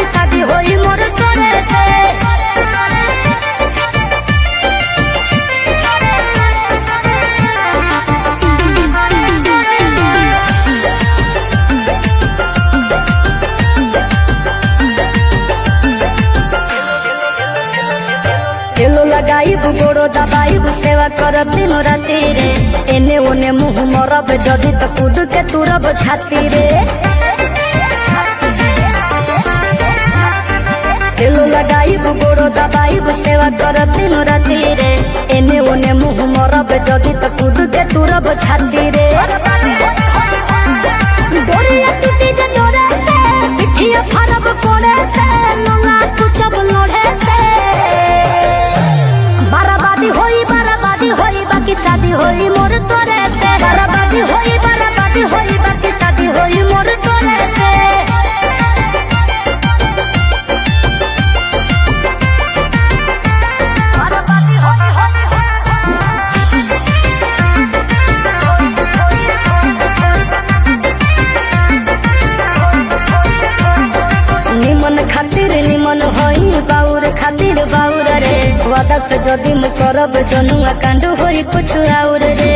बाकी शादी होई मोर तोरे से। तेलो लगाई गोड़ो दबाई सेवा करब दिनो राती रे। एने ओने मुँह मरब जदि तो कूद के तुरब छाती रे। तेलो लगाई गोड़ो दबाई सेवा करब दिनो राती रे। एने ओने मुँह मरब जदि तो कूद के तुरब छाती रे। डोरिया टूटी जे डोरे से पिठिया फरब कोड़े से लोला कुचब लोढ़े से। बराबादी होई बाकी शादी होई मोर तोरे से। बराबादी होई बाकी शादी होई मोर तोरे से। बराबादी निमन खातिर निमन होई बाउर खातिर बाउर रे। वादा से जदि मु करब जनुआ कांड होई कुछ और रे।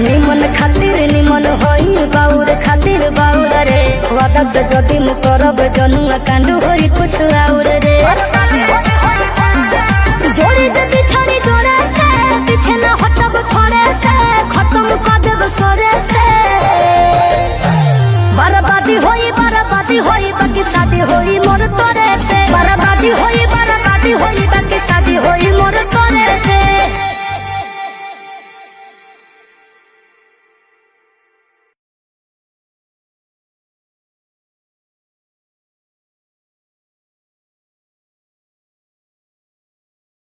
निमन खातिर निमन होई बाउर खातिर बाउर रे। वादा से जदि मु करब जनुआ कांड होई कुछ और रे।